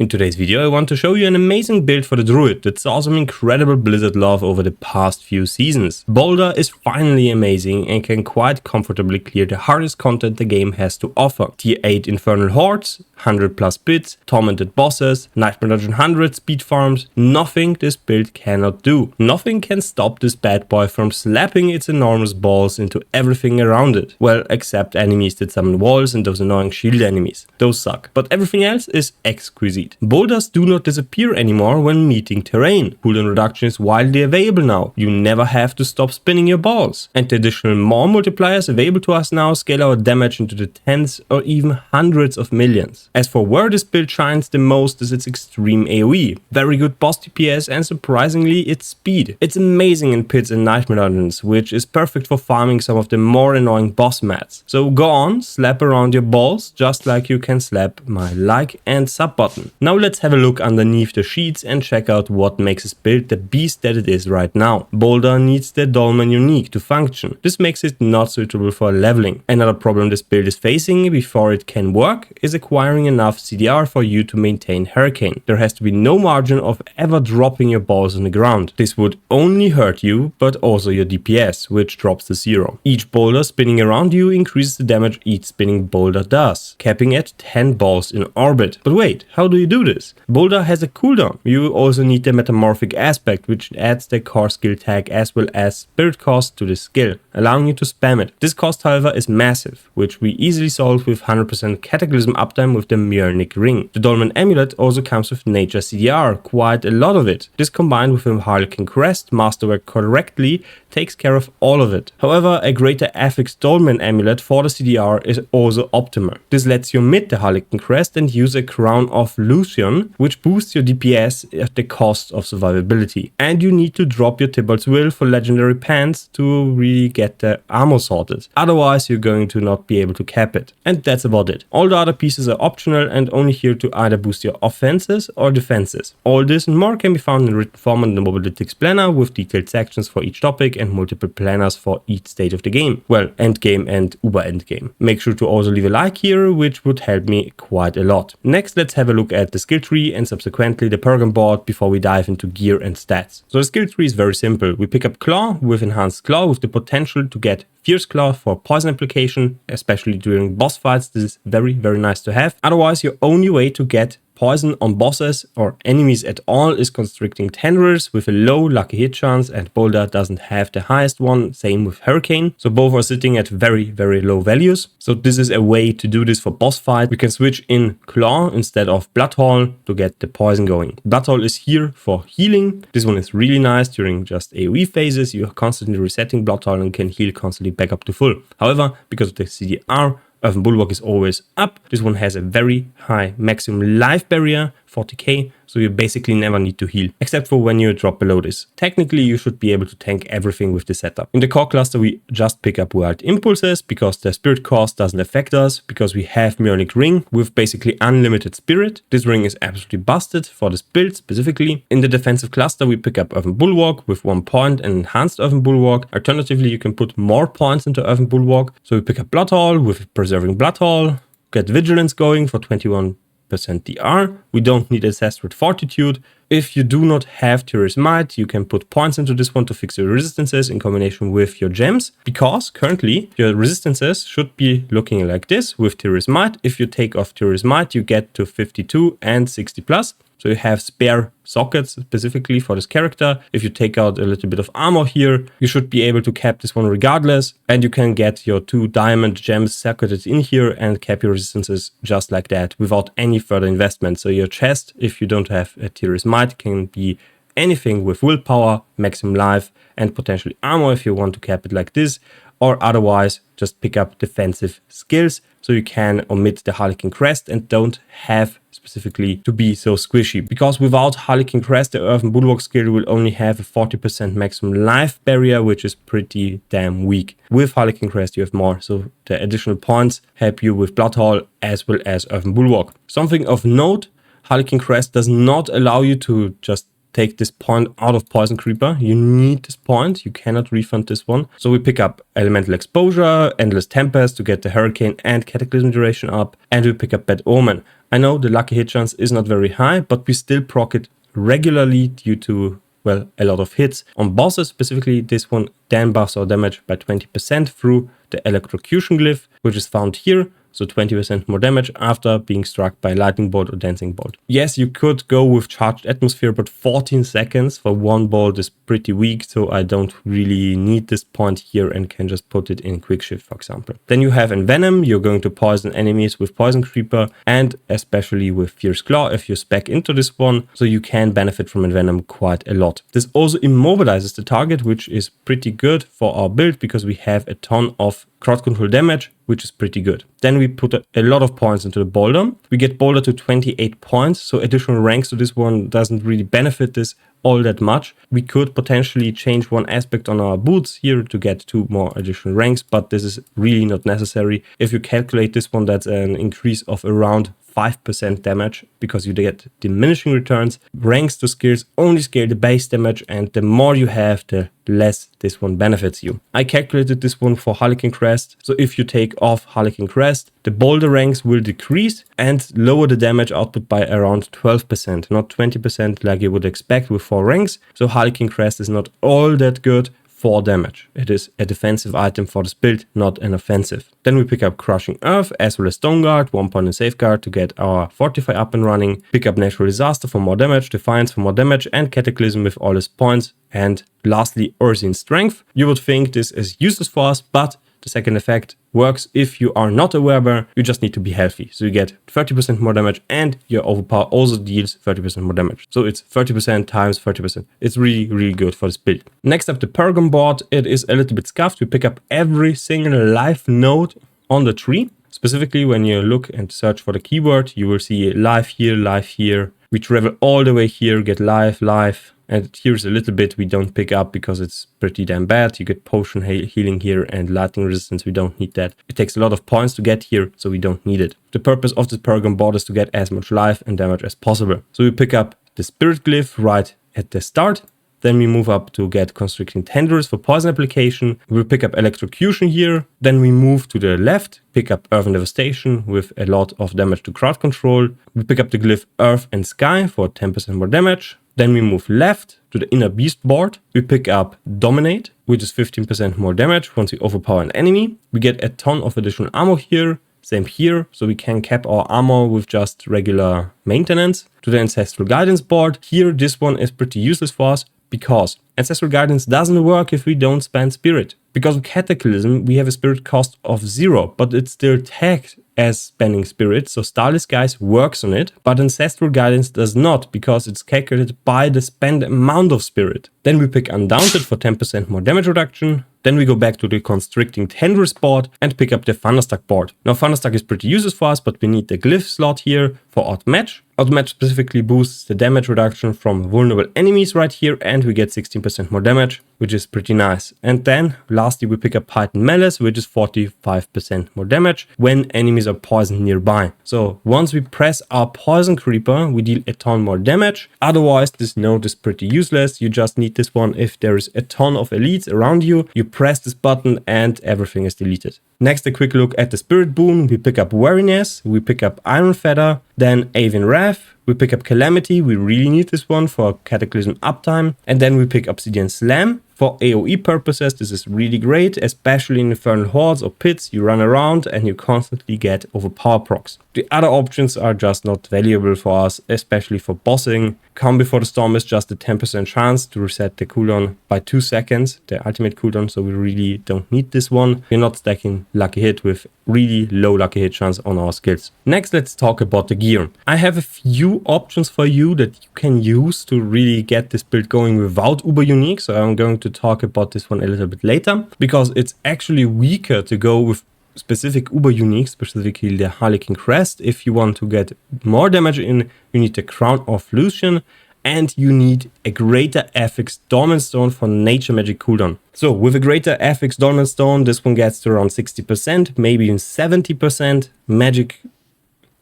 In today's video, I want to show you an amazing build for the Druid that saw some incredible Blizzard love over the past few seasons. Boulder is finally amazing and can quite comfortably clear the hardest content the game has to offer. Tier 8 Infernal Hordes, 100 plus bits, tormented bosses, Nightmare Dungeon 100 speed farms, nothing this build cannot do. Nothing can stop this bad boy from slapping its enormous balls into everything around it. Well, except enemies that summon walls and those annoying shield enemies. Those suck. But everything else is exquisite. Boulders do not disappear anymore when meeting terrain. Cooldown reduction is widely available now. You never have to stop spinning your balls. And the additional more multipliers available to us now scale our damage into the tens or even hundreds of millions. As for where this build shines the most is its extreme AoE, very good boss DPS and surprisingly its speed. It's amazing in pits and nightmare dungeons, which is perfect for farming some of the more annoying boss mats. So go on, slap around your balls just like you can slap my like and sub button. Now let's have a look underneath the sheets and check out what makes this build the beast that it is right now. Boulder needs the Dolmen unique to function. This makes it not suitable for leveling. Another problem this build is facing before it can work is acquiring enough CDR for you to maintain Hurricane. There has to be no margin of ever dropping your balls on the ground. This would only hurt you, but also your DPS, which drops to 0. Each boulder spinning around you increases the damage each spinning boulder does, capping at 10 balls in orbit. But wait, how do you do this? Boulder has a cooldown. You also need the metamorphic aspect, which adds the core skill tag as well as spirit cost to the skill, allowing you to spam it. This cost, however, is massive, which we easily solve with 100% Cataclysm uptime with the Mjolnir ring. The Dolmen amulet also comes with nature CDR, quite a lot of it. This combined with a Harlequin crest masterwork correctly takes care of all of it. However, a greater affix Dolmen amulet for the CDR is also optimal. This lets you omit the Harlequin crest and use a crown of Lucian, which boosts your DPS at the cost of survivability. And you need to drop your Tybalt's Will for legendary pants to really get the armor sorted. Otherwise, you're going to not be able to cap it. And that's about it. All the other pieces are optional and only here to either boost your offenses or defenses. All this and more can be found in written form on the Mobilitics planner with detailed sections for each topic and multiple planners for each stage of the game. Well, endgame and uber endgame. Make sure to also leave a like here, which would help me quite a lot. Next, let's have a look at the skill tree and subsequently the Paragon board before we dive into gear and stats. So the skill tree is very simple. We pick up Claw with enhanced Claw with the potential to get Fierce Claw for poison application, especially during boss fights. This is very nice to have. Otherwise, your only way to get poison on bosses or enemies at all is Constricting Tendrils with a low lucky hit chance, and Boulder doesn't have the highest one, same with Hurricane. So both are sitting at very low values. So this is a way to do this for boss fight. We can switch in Claw instead of Bloodhaul to get the poison going. Bloodhaul is here for healing. This one is really nice during just AoE phases. You're constantly resetting Bloodhaul and can heal constantly back up to full. However, because of the CDR, Earthen Bulwark is always up. This one has a very high maximum life barrier, 40k, so you basically never need to heal, except for when you drop below this. Technically, you should be able to tank everything with the setup. In the core cluster, we just pick up Wild Impulses because the spirit cost doesn't affect us, because we have Mjolnir ring with basically unlimited spirit. This ring is absolutely busted for this build specifically. In the defensive cluster, we pick up Earthen Bulwark with 1 point and enhanced Earthen Bulwark. Alternatively, you can put more points into Earthen Bulwark. So we pick up Bloodhaul with Preserving Bloodhaul, get Vigilance going for 21% DR. We don't need Assessed with Fortitude. If you do not have Tyr's Might, you can put points into this one to fix your resistances in combination with your gems, because currently your resistances should be looking like this with Tyr's Might. If you take off Tyr's Might, you get to 52 and 60 plus. So you have spare sockets specifically for this character. If you take out a little bit of armor here, you should be able to cap this one regardless. And you can get your 2 diamond gems socketed in here and cap your resistances just like that without any further investment. So your chest, if you don't have a Tyr's Might, can be anything with willpower, maximum life, and potentially armor if you want to cap it like this. Or otherwise, just pick up defensive skills so you can omit the Harlequin crest and don't have specifically to be so squishy. Because without Harlequin crest, the Earthen Bulwark skill will only have a 40% maximum life barrier, which is pretty damn weak. With Harlequin crest, you have more, so the additional points help you with Bloodhaul as well as Earthen Bulwark. Something of note, Harlequin crest does not allow you to just take this point out of Poison Creeper. You need this point. You cannot refund this one. So we pick up Elemental Exposure, Endless Tempest to get the Hurricane and Cataclysm duration up. And we pick up Bad Omen. I know the lucky hit chance is not very high, but we still proc it regularly due to, well, a lot of hits. On bosses, specifically this one, Dan buffs our damage by 20% through the Electrocution Glyph, which is found here. So 20% more damage after being struck by Lightning Bolt or Dancing Bolt. Yes, you could go with Charged Atmosphere, but 14 seconds for one bolt is pretty weak, so I don't really need this point here and can just put it in Quick Shift, for example. Then you have Envenom. You're going to poison enemies with Poison Creeper and especially with Fierce Claw if you spec into this one, so you can benefit from Envenom quite a lot. This also immobilizes the target, which is pretty good for our build because we have a ton of crowd control damage, which is pretty good. Then we put a lot of points into the Boulder. We get Boulder to 28 points, so additional ranks to this one doesn't really benefit this all that much. We could potentially change one aspect on our boots here to get 2 more additional ranks, but this is really not necessary. If you calculate this one, that's an increase of around 5% damage because you get diminishing returns. Ranks to skills only scale the base damage, and the more you have, the less this one benefits you. I calculated this one for Harlequin Crest. So if you take off Harlequin Crest, the Boulder ranks will decrease and lower the damage output by around 12%, not 20% like you would expect with 4 ranks. So Harlequin Crest is not all that good for damage. It is a defensive item for this build, not an offensive. Then we pick up Crushing Earth as well as Stone Guard, 1 point in Safeguard to get our Fortify up and running. Pick up Natural Disaster for more damage, Defiance for more damage, and Cataclysm with all its points. And lastly, Ursine Strength. You would think this is useless for us, but the second effect works if you are not a werebear. You just need to be healthy. So you get 30% more damage and your overpower also deals 30% more damage. So it's 30% times 30%. It's really, really good for this build. Next up, the Paragon board. It is a little bit scuffed. We pick up every single life node on the tree. Specifically, when you look and search for the keyword, you will see life here. We travel all the way here, get life. And here's a little bit we don't pick up because it's pretty damn bad. You get potion healing here and lightning resistance. We don't need that. It takes a lot of points to get here, so we don't need it. The purpose of this Paragon board is to get as much life and damage as possible. So we pick up the Spirit Glyph right at the start. Then we move up to get Constricting Tendrils for poison application. We'll pick up Electrocution here. Then we move to the left, pick up Earth and Devastation with a lot of damage to crowd control. We pick up the glyph Earth and Sky for 10% more damage. Then we move left to the Inner Beast board. We pick up Dominate, which is 15% more damage once we overpower an enemy. We get a ton of additional ammo here. Same here, so we can cap our armor with just regular maintenance. To the Ancestral Guidance board. Here, this one is pretty useless for us because Ancestral Guidance doesn't work if we don't spend Spirit. Because of Cataclysm, we have a Spirit cost of 0, but it's still tagged as spending Spirit, so Starless Skies works on it, but Ancestral Guidance does not because it's calculated by the spend amount of Spirit. Then we pick Undaunted for 10% more damage reduction. Then we go back to the Constricting Tendrils board and pick up the Thunderstruck board. Now Thunderstruck is pretty useless for us, but we need the glyph slot here for Outmatch. Outmatch specifically boosts the damage reduction from vulnerable enemies right here, and we get 16% more damage, which is pretty nice. And then lastly we pick up Python Malice, which is 45% more damage when enemies are poisoned nearby. So once we press our Poison Creeper, we deal a ton more damage. Otherwise this node is pretty useless. You just need this one if there is a ton of elites around you. You press this button and everything is deleted. Next, a quick look at the Spirit Boon. We pick up Wariness, we pick up Iron Feather, then Avian Wrath, we pick up Calamity, we really need this one for Cataclysm uptime, and then we pick Obsidian Slam. For AoE purposes, this is really great, especially in Infernal Hordes or pits. You run around and you constantly get overpower procs. The other options are just not valuable for us, especially for bossing. Calm Before the Storm is just a 10% chance to reset the cooldown by 2 seconds, the ultimate cooldown, so we really don't need this one. We're not stacking Lucky Hit with really low Lucky Hit chance on our skills. Next, let's talk about the gear. I have a few options for you that you can use to really get this build going without Uber Unique, so I'm going to talk about this one a little bit later, because it's actually weaker to go with specific Uber Unique, specifically the Harlequin Crest. If you want to get more damage in, you need the Crown of Lucian, and you need a Greater Affix Dormant Stone for Nature Magic cooldown. So with a Greater Affix Dormant Stone, this one gets to around 60%, maybe even 70%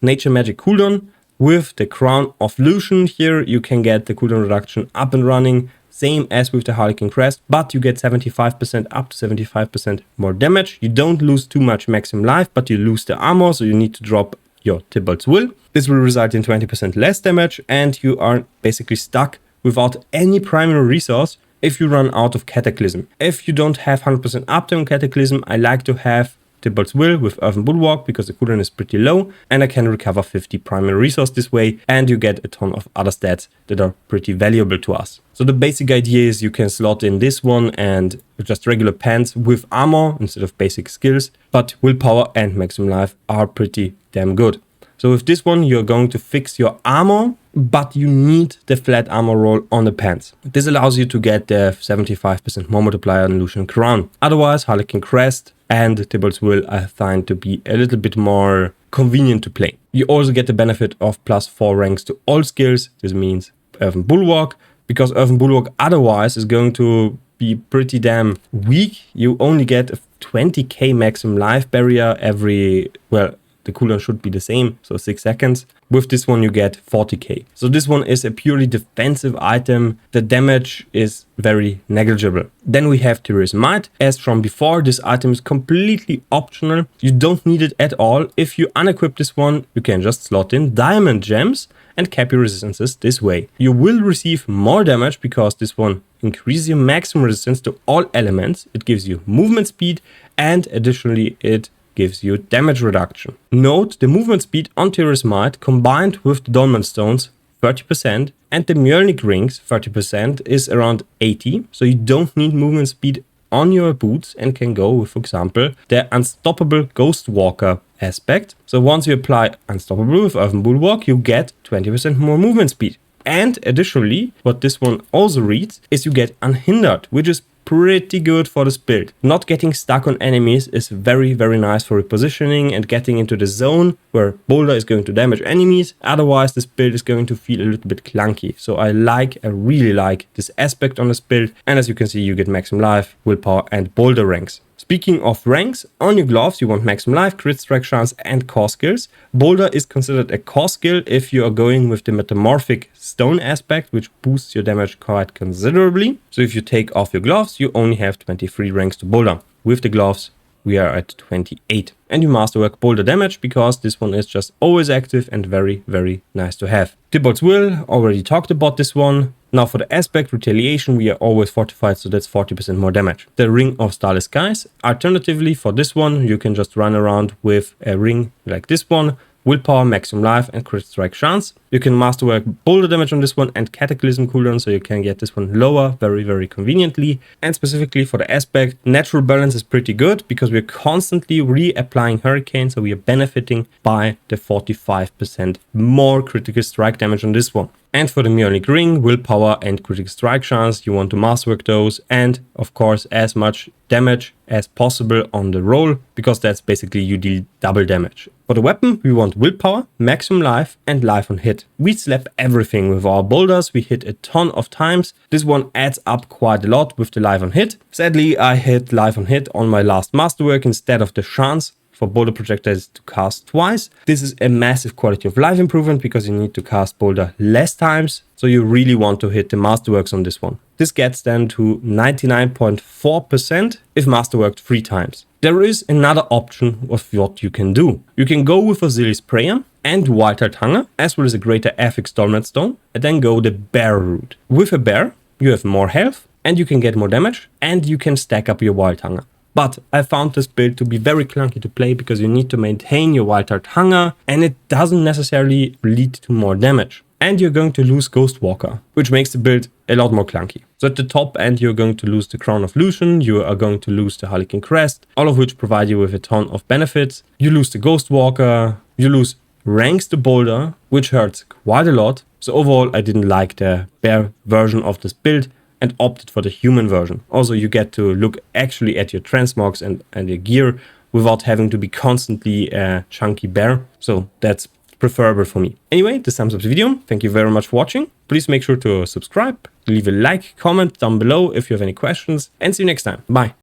Nature Magic cooldown. With the Crown of Lucian here, you can get the cooldown reduction up and running, same as with the Harlequin Crest, but you get 75% up to 75% more damage. You don't lose too much maximum life, but you lose the armor, so you need to drop your Tybalt's Will. This will result in 20% less damage, and you are basically stuck without any primary resource if you run out of Cataclysm. If you don't have 100% uptime on Cataclysm, I like to have Tybalt's Will with Earthen Bulwark because the cooldown is pretty low and I can recover 50 primary resource this way, and you get a ton of other stats that are pretty valuable to us. So the basic idea is you can slot in this one and just regular pants with armor instead of basic skills, but willpower and maximum life are pretty damn good. So with this one, you're going to fix your armor, but you need the flat armor roll on the pants. This allows you to get the 75% more multiplier on Lucian Crown. Otherwise, Harlequin Crest and Tybalt's Will I find to be a little bit more convenient to play. You also get the benefit of +4 ranks to all skills. This means Earthen Bulwark, because Earthen Bulwark otherwise is going to be pretty damn weak. You only get a 20k maximum life barrier every, well, the cooldown should be the same, so 6 seconds. With this one you get 40k. So this one is a purely defensive item. The damage is very negligible. Then we have Tyrio's Might. As from before, this item is completely optional. You don't need it at all. If you unequip this one, you can just slot in diamond gems and cap your resistances this way. You will receive more damage because this one increases your maximum resistance to all elements. It gives you movement speed, and additionally it gives you damage reduction. Note the movement speed on Tyrio's Might combined with the Dolmen Stones 30% and the Mjolnir rings 30% is around 80. So you don't need movement speed on your boots and can go with, for example, the Unstoppable Ghost Walker aspect. So once you apply Unstoppable with Earthen Bulwark, you get 20% more movement speed. And additionally, what this one also reads is you get Unhindered, which is pretty good for this build. Not getting stuck on enemies is very, very nice for repositioning and getting into the zone where Boulder is going to damage enemies. Otherwise, this build is going to feel a little bit clunky. So I really like this aspect on this build. And as you can see, you get maximum life, willpower, and Boulder ranks. Speaking of ranks, on your gloves you want maximum life, crit strike chance, and core skills. Boulder is considered a core skill if you are going with the metamorphic stone aspect, which boosts your damage quite considerably. So if you take off your gloves, you only have 23 ranks to Boulder. With the gloves, we are at 28. And you masterwork Boulder damage because this one is just always active and very, very nice to have. Tybalt's Will, already talked about this one. Now for the aspect retaliation, we are always fortified, so that's 40% more damage. The Ring of Starless Skies. Alternatively, for this one, you can just run around with a ring like this one. Willpower, maximum life, and crit strike chance. You can masterwork Boulder damage on this one and Cataclysm cooldown, so you can get this one lower very, very conveniently. And specifically for the aspect, natural balance is pretty good because we're constantly reapplying Hurricane, so we are benefiting by the 45% more critical strike damage on this one. And for the Mjolnir Ring, willpower and critical strike chance, you want to masterwork those, and of course as much damage as possible on the roll, because that's basically you deal double damage. For the weapon, we want willpower, maximum life, and life on hit. We slap everything with our boulders, we hit a ton of times. This one adds up quite a lot with the life on hit. Sadly, I hit life on hit on my last masterwork instead of the chance for Boulder projectiles to cast twice. This is a massive quality of life improvement because you need to cast Boulder less times. So you really want to hit the masterworks on this one. This gets then to 99.4% if masterworked 3 times. There is another option of what you can do. You can go with Osiris Prayer and Wild Heart Hunger, as well as a greater affix Dolmen Stone, and then go the bear route. With a bear, you have more health and you can get more damage and you can stack up your Wild Hunger. But I found this build to be very clunky to play because you need to maintain your Wild Heart Hunger and it doesn't necessarily lead to more damage. And you're going to lose Ghost Walker, which makes the build a lot more clunky. So at the top end, you're going to lose the Crown of Lucian, you are going to lose the Harlequin Crest, all of which provide you with a ton of benefits. You lose the Ghost Walker, you lose ranks to Boulder, which hurts quite a lot. So overall, I didn't like the bear version of this build and opted for the human version. Also, you get to look actually at your transmogs and your gear without having to be constantly a chunky bear. So that's preferable for me. Anyway, this sums up the video. Thank you very much for watching. Please make sure to subscribe, leave a like, comment down below if you have any questions, and see you next time. Bye.